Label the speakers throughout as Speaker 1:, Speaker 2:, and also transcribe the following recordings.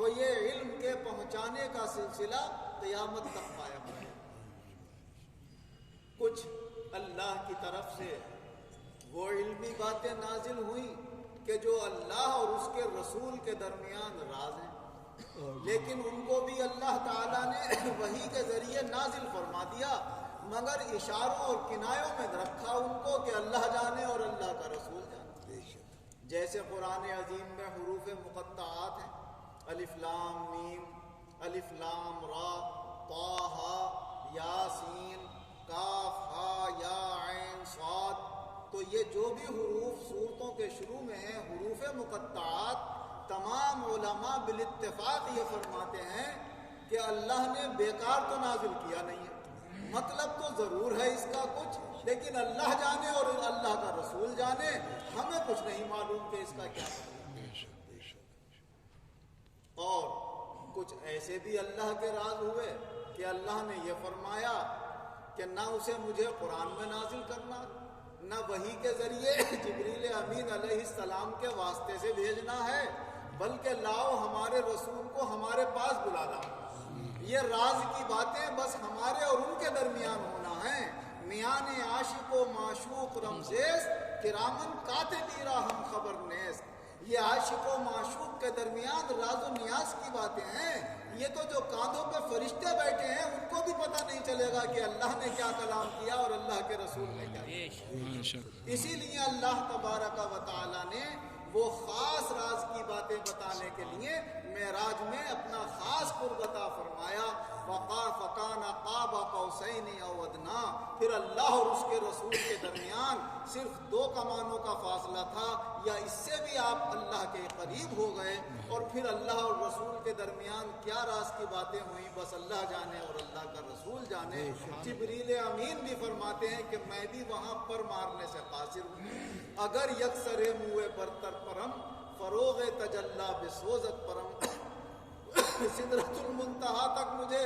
Speaker 1: تو یہ علم کے پہنچانے کا سلسلہ قیامت تک قائم رہے۔ کچھ اللہ کی طرف سے وہ علمی باتیں نازل ہوئیں کہ جو اللہ اور اس کے رسول کے درمیان راز ہیں، لیکن ان کو بھی اللہ تعالیٰ نے وحی کے ذریعے نازل فرما دیا، مگر اشاروں اور کنایوں میں رکھا ان کو کہ اللہ جانے اور اللہ کا رسول جانے۔ جیسے قرآن عظیم میں حروف مقطعات ہیں، الف لام میم، الف لام را، طٰ یاسین، کاف ہا یا عین صاد، تو یہ جو بھی حروف صورتوں کے شروع میں ہیں حروف مقطعات، تمام علماء بالاتفاق یہ فرماتے ہیں کہ اللہ نے بیکار تو نازل کیا نہیں ہے، مطلب تو ضرور ہے اس کا کچھ، لیکن اللہ جانے اور اللہ کا رسول جانے، ہمیں کچھ نہیں معلوم کہ اس کا کیا مطلب۔ اور کچھ ایسے بھی اللہ کے راز ہوئے کہ اللہ نے یہ فرمایا کہ نہ اسے مجھے قرآن میں نازل کرنا، نہ وحی کے ذریعے جبریل امین علیہ السلام کے واسطے سے بھیجنا ہے، بلکہ لاؤ ہمارے رسول کو ہمارے پاس بلا لاؤ۔ یہ راز کی باتیں بس ہمارے اور ان کے درمیان ہونا ہے۔ میان عاشق و معشوق رمزیز کرامن کاتبی را ہم خبر نیست۔ یہ عاشق و معشوق کے درمیان راز و نیاز کی باتیں ہیں، یہ تو جو کاندھوں پہ فرشتے بیٹھے ہیں ان کو بھی پتہ نہیں چلے گا کہ اللہ نے کیا کلام کیا اور اللہ کے رسول نے کیا کیا۔ اسی لیے اللہ تبارک و تعالی نے وہ خاص راز کی باتیں بتانے کے لیے معراج میں اپنا خاص قرب عطا فرمایا، فَكَانَ قَابَ قَوْسَيْنِ أَوْ أَدْنَىٰ۔ پھر اللہ اور اس کے رسول کے درمیان صرف 2 کمانوں کا فاصلہ تھا، یا اس سے بھی آپ اللہ کے قریب ہو گئے، اور پھر اللہ اور رسول کے درمیان کیا راز کی باتیں ہوئیں بس اللہ جانے اور اللہ کا رسول جانے۔ جبریل امین بھی فرماتے ہیں کہ میں بھی وہاں پر مارنے سے قاصر ہوں، اگر یکسر موئے برتر پرم، فروغ تجلا بسوزت پرم۔ سدرۃ المنتہا تک مجھے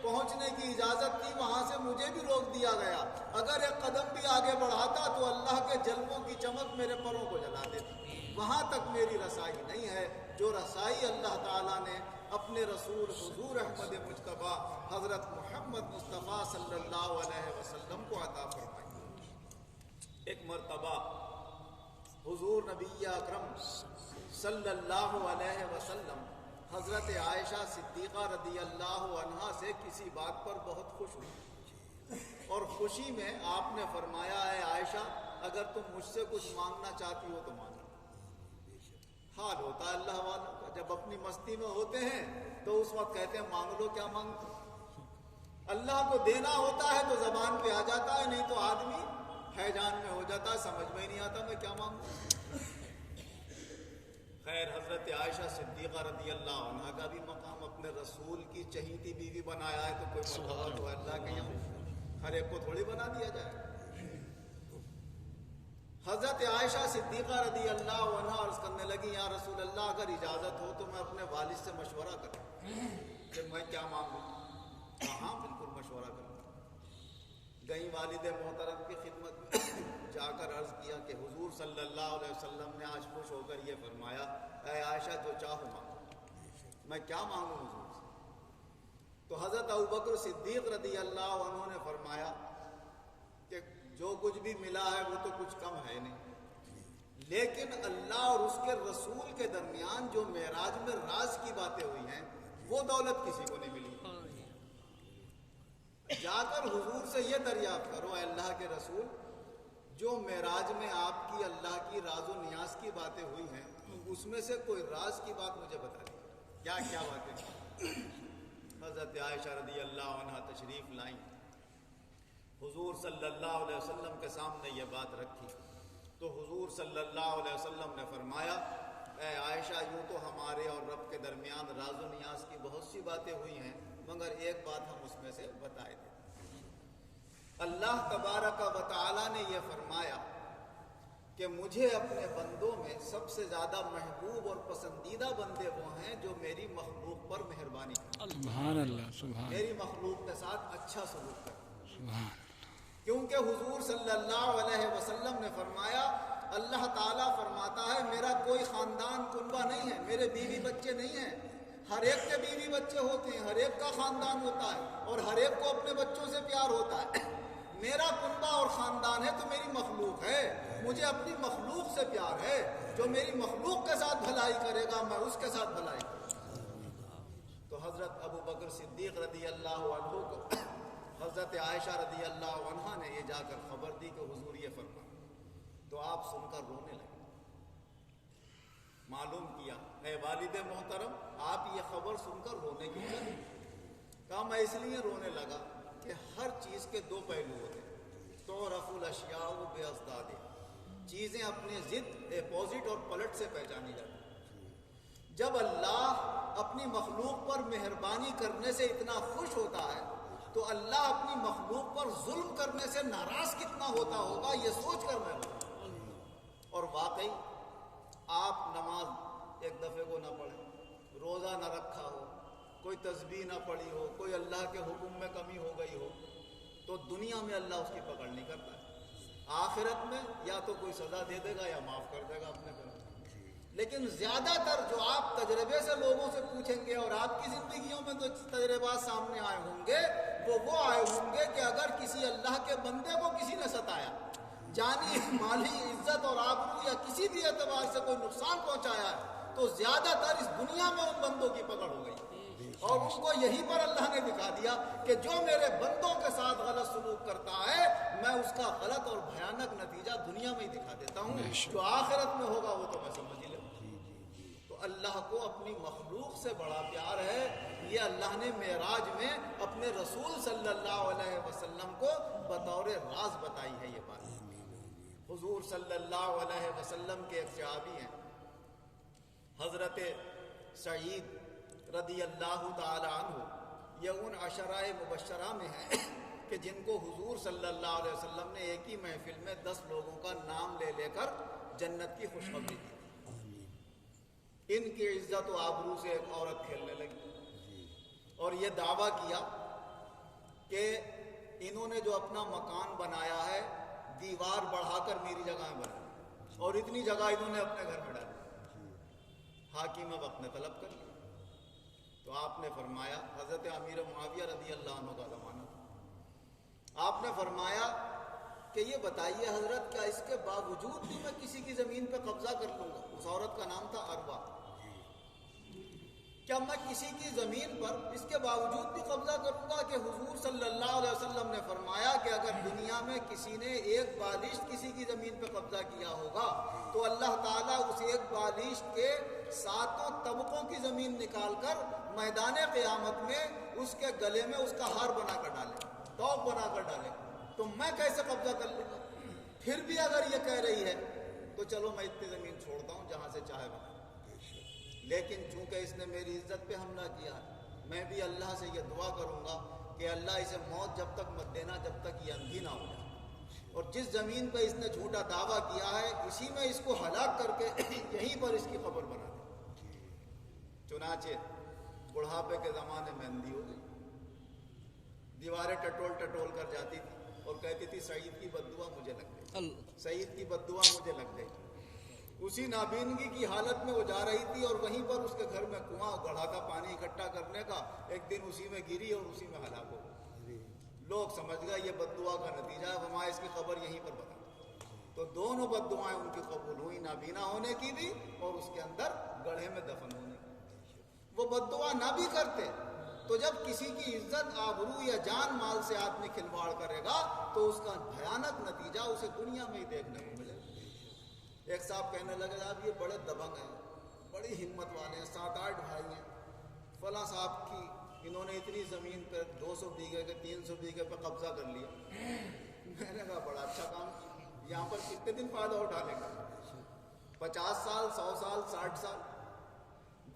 Speaker 1: پہنچنے کی اجازت تھی، وہاں سے مجھے بھی روک دیا گیا، اگر ایک قدم بھی آگے بڑھاتا تو اللہ کے جلووں کی چمک میرے پروں کو جلا دیتی، وہاں تک میری رسائی نہیں ہے جو رسائی اللہ تعالیٰ نے اپنے رسول حضور احمد مجتبیٰ حضرت محمد مصطفیٰ صلی اللہ علیہ وسلم کو عطا فرمائی۔ ایک مرتبہ حضور نبی اکرم صلی اللہ علیہ وسلم حضرت عائشہ صدیقہ رضی اللہ عنہا سے کسی بات پر بہت خوش ہوئی، اور خوشی میں آپ نے فرمایا، اے عائشہ اگر تم مجھ سے کچھ مانگنا چاہتی ہو تو مانگو۔ حال ہوتا ہے اللہ والوں کا، جب اپنی مستی میں ہوتے ہیں تو اس وقت کہتے ہیں مانگ لو، کیا مانگتے؟ اللہ کو دینا ہوتا ہے تو زبان پہ آ جاتا ہے، نہیں تو آدمی حیران میں ہو جاتا ہے، سمجھ میں ہی نہیں آتا میں کیا مانگوں۔ خیر، حضرت عائشہ صدیقہ رضی اللہ عنہ کا بھی مقام اپنے رسول کی چہیتی بیوی بنایا ہے، تو کوئی مرتبہ تو اللہ کے یہاں ہر ایک کو تھوڑی بنا دیا جائے۔ حضرت عائشہ صدیقہ رضی اللہ عنہ عرض کرنے لگی، یا رسول اللہ اگر اجازت ہو تو میں اپنے والد سے مشورہ کروں کہ میں کیا مانگوں۔ ہاں بالکل مشورہ کروں۔ گئی والد محترم کی خدمت میں، جا کر عرض کیا کہ حضور صلی اللہ علیہ وسلم نے آج خوش ہو کر یہ فرمایا، اے عائشہ جو چاہو مانگو۔ میں کیا مانگوں حضور سے؟ تو حضرت ابوبکر صدیق رضی اللہ عنہ نے فرمایا کہ جو کچھ بھی ملا ہے وہ تو کچھ کم ہے نہیں، لیکن اللہ اور اس کے رسول کے درمیان جو معراج میں راز کی باتیں ہوئی ہیں وہ دولت کسی کو نہیں ملی۔ جا کر حضور سے یہ دریافت کرو، اے اللہ کے رسول، جو معراج میں آپ کی اللہ کی راز و نیاز کی باتیں ہوئی ہیں اس میں سے کوئی راز کی بات مجھے بتا دی، کیا کیا باتیں؟ حضرت عائشہ رضی اللہ عنہ تشریف لائیں، حضور صلی اللہ علیہ وسلم کے سامنے یہ بات رکھی، تو حضور صلی اللہ علیہ وسلم نے فرمایا، اے عائشہ یوں تو ہمارے اور رب کے درمیان راز و نیاز کی بہت سی باتیں ہوئی ہیں، مگر ایک بات ہم اس میں سے بتائے دیں۔ اللہ تبارک و تعالی نے یہ فرمایا کہ مجھے اپنے بندوں میں سب سے زیادہ محبوب اور پسندیدہ بندے وہ ہیں جو میری مخلوق پر مہربانی کریں،
Speaker 2: سبحان اللہ، سبحان
Speaker 1: میری مخلوق کے ساتھ اچھا سلوک کریں۔
Speaker 2: سبحان۔
Speaker 1: کیونکہ حضور صلی اللہ علیہ وسلم نے فرمایا، اللہ تعالیٰ فرماتا ہے میرا کوئی خاندان کنبہ نہیں ہے، میرے بیوی بچے نہیں ہیں، ہر ایک کے بیوی بچے ہوتے ہیں، ہر ایک کا خاندان ہوتا ہے اور ہر ایک کو اپنے بچوں سے پیار ہوتا ہے۔ میرا کنبہ اور خاندان ہے تو میری مخلوق ہے، مجھے اپنی مخلوق سے پیار ہے۔ جو میری مخلوق کے ساتھ بھلائی کرے گا میں اس کے ساتھ بھلائی کروں گا۔ تو حضرت ابو بکر صدیق رضی اللہ عنہ کو حضرت عائشہ رضی اللہ عنہا نے یہ جا کر خبر دی کہ حضور یہ فرما، تو آپ سن کر رونے لگے۔ معلوم کیا، اے والد محترم آپ یہ خبر سن کر رونے کیوں لگے؟ کہا میں اس لیے رونے لگا کہ ہر چیز کے دو پہلو ہوتے ہیں، تعرف الاشیاء بازداد، چیزیں اپنے ضد اپوزٹ اور پلٹ سے پہچانی جاتی ہیں۔ جب اللہ اپنی مخلوق پر مہربانی کرنے سے اتنا خوش ہوتا ہے تو اللہ اپنی مخلوق پر ظلم کرنے سے ناراض کتنا ہوتا ہوگا، یہ سوچ کر میں اور واقعی آپ نماز ایک دفعے کو نہ پڑھیں، روزہ نہ رکھا ہو، کوئی تسبیح نہ پڑھی ہو، کوئی اللہ کے حکم میں کمی ہو گئی ہو، تو دنیا میں اللہ اس کی پکڑ نہیں کرتا ہے، آخرت میں یا تو کوئی سزا دے دے گا یا معاف کر دے گا اپنے گھر۔ لیکن زیادہ تر جو آپ تجربے سے لوگوں سے پوچھیں گے اور آپ کی زندگیوں میں جو تجربات سامنے آئے ہوں گے وہ آئے ہوں گے کہ اگر کسی اللہ کے بندے کو کسی نے ستایا، جانی مالی عزت اور آبرو یا کسی بھی اعتبار سے کوئی نقصان پہنچایا ہے، تو زیادہ تر اس دنیا میں ان بندوں کی پکڑ ہو گئی اور ان کو یہیں پر اللہ نے دکھا دیا کہ جو میرے بندوں کے ساتھ غلط سلوک کرتا ہے میں اس کا غلط اور بھیانک نتیجہ دنیا میں ہی دکھا دیتا ہوں، جو آخرت میں ہوگا وہ تو میں سمجھ ہی لوں۔ تو اللہ کو اپنی مخلوق سے بڑا پیار ہے، یہ اللہ نے معراج میں اپنے رسول صلی اللہ علیہ وسلم کو بطور راز بتائی ہے یہ بات۔ حضور صلی اللہ علیہ وسلم کے ایک صحابی ہیں حضرت سعید رضی اللہ تعالی عنہ، یہ ان عشرہ مبشرہ میں ہیں کہ جن کو حضور صلی اللہ علیہ وسلم نے ایک ہی محفل میں 10 لوگوں کا نام لے لے کر جنت کی خوشخبری دی۔ ان کی عزت و آبرو سے ایک عورت کھیلنے لگی اور یہ دعویٰ کیا کہ انہوں نے جو اپنا مکان بنایا ہے دیوار بڑھا کر میری جگہ میں بنا اور اتنی جگہ انہوں نے اپنے گھر میں ڈالی۔ حاکم وقت نے طلب کر لیا تو آپ نے فرمایا، حضرت امیر معاویہ رضی اللہ عنہ کا زمانہ تھا، آپ نے فرمایا کہ یہ بتائیے حضرت کیا اس کے باوجود بھی میں کسی کی زمین پہ قبضہ کر لوں گا؟ اس عورت کا نام تھا اروا۔ کیا میں کسی کی زمین پر اس کے باوجود بھی قبضہ کروں گا کہ حضور صلی اللہ علیہ وسلم نے فرمایا کہ اگر دنیا میں کسی نے ایک بالشت کسی کی زمین پہ قبضہ کیا ہوگا تو اللہ تعالیٰ اس ایک بالشت کے 7 طبقوں کی زمین نکال کر میدان قیامت میں اس کے گلے میں اس کا ہار بنا کر ڈالے، توق بنا کر ڈالے، تو میں کیسے قبضہ کر لوں گا؟ پھر بھی اگر یہ کہہ رہی ہے تو چلو میں اتنی زمین چھوڑتا ہوں جہاں سے چاہے وہاں، لیکن چونکہ اس نے میری عزت پہ حملہ کیا میں بھی اللہ سے یہ دعا کروں گا کہ اللہ اسے موت جب تک مت دینا جب تک یہ اندھی نہ ہو جائے، اور جس زمین پہ اس نے جھوٹا دعویٰ کیا ہے اسی میں اس کو ہلاک کر کے یہیں پر اس کی خبر بنا دے۔ چنانچہ بڑھاپے کے زمانے میں اندھی ہو گئی، دیواریں ٹٹول ٹٹول کر جاتی تھی اور کہتی تھی سعید کی بد دعا مجھے لگ گئی، سعید کی بد دعا مجھے لگ گئی۔ اسی نابینگی کی حالت میں وہ جا رہی تھی اور وہیں پر اس کے گھر میں کنواں گڑھا تھا پانی اکٹھا کرنے کا، ایک دن اسی میں گری اور اسی میں ہلاک ہو گئی۔ لوگ سمجھ گئے یہ بد دعا کا نتیجہ ہے، وہاں اس کی خبر یہیں پر بتا، تو دونوں بد دعائیں ان کی قبول ہوئی، نابینا ہونے کی بھی اور اس کے اندر گڑھے میں دفن ہونے کی۔ وہ بد دعا نہ بھی کرتے تو جب کسی کی عزت آبرو یا جان مال سے آدمی کھلواڑ کرے گا تو اس کا بھیانک نتیجہ اسے دنیا میں ہی دیکھنے کو ملے۔ ایک صاحب کہنے لگے آپ یہ بڑے دبنگ ہیں، بڑی ہمت والے ہیں، 7-8 بھائی ہیں، فلاں صاحب کی انہوں نے اتنی زمین پہ 200 بیگھے کے 300 بیگھے پہ قبضہ کر لیا۔ میں نے کہا بڑا اچھا کام کیا، یہاں پر کتنے دن فائدہ اٹھا لیں گے؟ 50 سال 100 سال 60 سال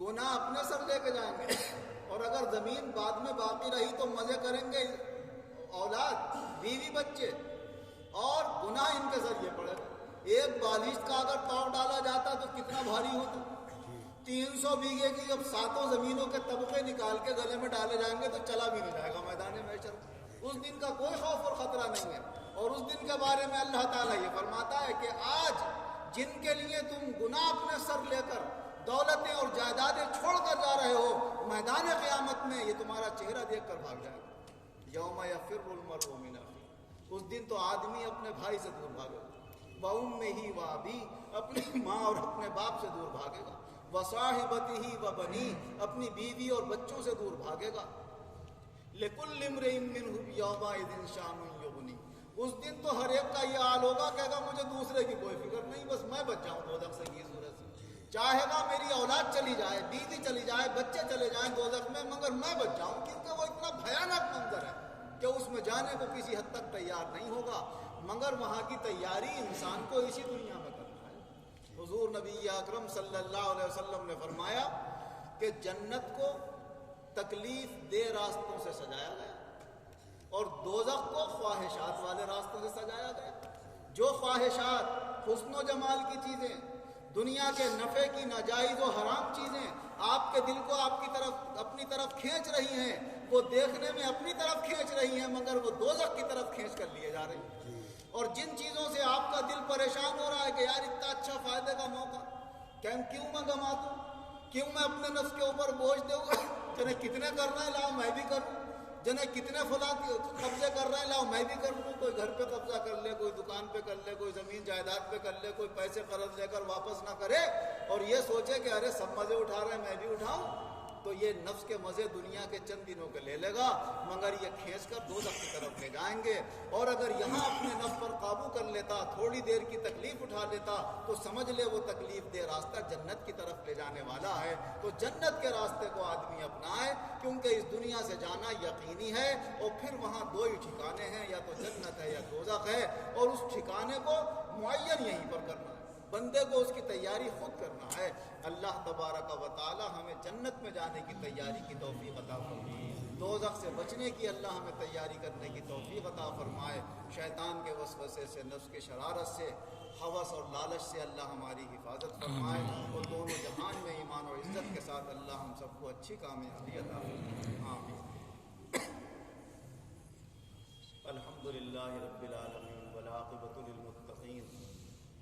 Speaker 1: گناہ اپنے سر لے کے جائیں گے، اور اگر زمین بعد میں باقی رہی تو مزے کریں گے اولاد بیوی بچے، اور گناہ ان کے ذریعے پڑے گا۔ ایک بالشت کا اگر توق ڈالا جاتا تو کتنا بھاری ہوتا؟ 300 بیگھے کی جب 7 زمینوں کے طبقے نکال کے گلے میں ڈالے جائیں گے تو چلا بھی نہیں جائے گا میدان محشر۔ اس دن کا کوئی خوف اور خطرہ نہیں ہے، اور اس دن کے بارے میں اللہ تعالیٰ یہ فرماتا ہے کہ آج جن کے لیے تم گناہ اپنے سر لے کر دولتیں اور جائیدادیں چھوڑ کر جا رہے ہو حالت میں یہ تمہارا چہرہ دیکھ کر بھاگ جائے گا۔ یوم یفر المرء من اخیہ، اس دن تو آدمی اپنے بھائی سے دور بھاگے گا، وَأُمِّهِ وَأَبِيهِ، اپنی ماں اور اپنے باپ سے دور بھاگے گا، وَصَاحِبَتِهِ وَبَنِيهِ، اپنی بیوی اور بچوں سے دور بھاگے گا، لِكُلِّ امْرِئٍ مِّنْهُمْ يَوْمَئِذٍ شَأْنٌ يُغْنِيهِ، اس دن تو ہر ایک کا یہ حال ہوگا، کہے گا مجھے دوسرے کی کوئی فکر نہیں، بس میں بچ جاؤں دوزخ سے کی صورت سے، چاہے گا میری اولاد چلی جائے، بیوی چلی جائے، بچے چلے جائیں دوزخ میں، مگر میں بچ جاؤں، کیونکہ وہ اتنا بھیانک منظر ہے کہ اس میں جانے کو کسی حد تک تیار نہیں ہوگا، مگر وہاں کی تیاری انسان کو اسی دنیا میں کرنا ہے۔ حضور نبی اکرم صلی اللہ علیہ وسلم نے فرمایا کہ جنت کو تکلیف دہ راستوں سے سجایا گیا اور دوزخ کو خواہشات والے راستوں سے سجایا گیا۔ جو خواہشات، حسن و جمال کی چیزیں، دنیا کے نفع کی ناجائز و حرام چیزیں آپ کے دل کو آپ کی طرف اپنی طرف کھینچ رہی ہیں، وہ دیکھنے میں اپنی طرف کھینچ رہی ہیں، مگر وہ دوزخ کی طرف کھینچ کر لیے جا رہے ہیں۔ اور جن چیزوں سے آپ کا دل پریشان ہو رہا ہے کہ یار اتنا اچھا فائدے کا موقع کیوں میں گما دوں، کیوں میں اپنے نفس کے اوپر بوجھ دوں، جنہیں کتنے کرنا ہے لاؤ میں بھی کروں، جنہیں کتنے فلاں قبضے کر رہے ہیں لاؤ میں بھی کر لوں، کوئی گھر پہ قبضہ کر لے، کوئی دکان پہ کر لے، کوئی زمین جائیداد پہ کر لے، کوئی پیسے قرض لے کر واپس نہ کرے اور یہ سوچے کہ ارے سب مزے اٹھا رہے ہیں میں بھی اٹھاؤں، تو یہ نفس کے مزے دنیا کے چند دنوں کے لے لے گا، مگر یہ کھینچ کر دوزخ کی طرف لے جائیں گے۔ اور اگر یہاں اپنے نفس پر قابو کر لیتا، تھوڑی دیر کی تکلیف اٹھا لیتا، تو سمجھ لے وہ تکلیف دہ راستہ جنت کی طرف لے جانے والا ہے۔ تو جنت کے راستے کو آدمی اپنائے، کیونکہ اس دنیا سے جانا یقینی ہے، اور پھر وہاں دو ہی ٹھکانے ہیں، یا تو جنت ہے یا دوزخ ہے، اور اس ٹھکانے کو معین یہیں پر کرنا ہے، بندے کو اس کی تیاری خود کرنا ہے۔ اللہ تبارک و تعالی ہمیں جنت میں جانے کی تیاری کی توفیق عطا فرمائے، دوزخ سے بچنے کی اللہ ہمیں تیاری کرنے کی توفیق عطا فرمائے، شیطان کے وسوسے سے، نفس کی شرارت سے، ہوس اور لالچ سے اللہ ہماری حفاظت فرمائے، اور دونوں جہان میں ایمان اور عزت کے ساتھ اللہ ہم سب کو اچھی کامیابی عطا فرمائے، آمین۔ الحمدللہ رب العالمین والعاقبۃ للمتقین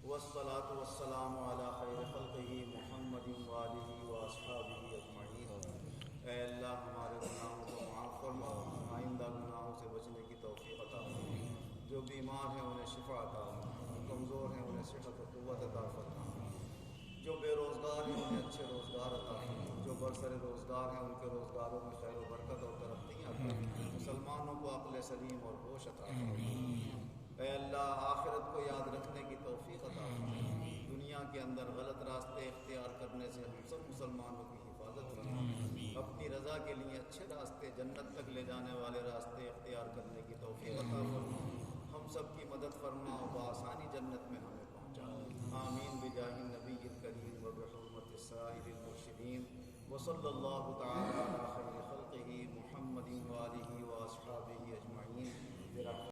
Speaker 1: والصلاة والسلام علی خیر خلقہ محمد وآلہ واصحابہ اجمعین۔ اے اللہ ہمارے گناہوں کو معاف فرما، آئندہ گناہوں سے بچنے کی توفیق عطا فرما، جو بیمار ہیں انہیں شفا عطا فرما، کمزور ہیں انہیں صحت و قوت عطا فرما، جو بے روزگار ہیں انہیں اچھے روزگار عطا فرما، جو برسر روزگار ہیں ان کے روزگاروں میں خیر و برکت اور ترقی عطا فرما، مسلمانوں کو عقل سلیم اور ہوش عطا فرما۔ اے اللہ آخرت کو یاد رکھنے کی توفیق عطا فرما، دنیا کے اندر غلط راستے اختیار کرنے سے ہم سب مسلمانوں کی حفاظت فرما، اپنی رضا کے لیے اچھے راستے، جنت تک لے جانے والے راستے اختیار کرنے کی توفیق عطا فرما، ہم سب کی مدد فرما اور بآسانی جنت میں ہمیں پہنچا، آمین بجاہ النبی الکریم وبحرمت السائر المرشدین، وصلی اللہ تعالی علی خیر خلقہ محمد وآلہ واصحابہ اجمعین۔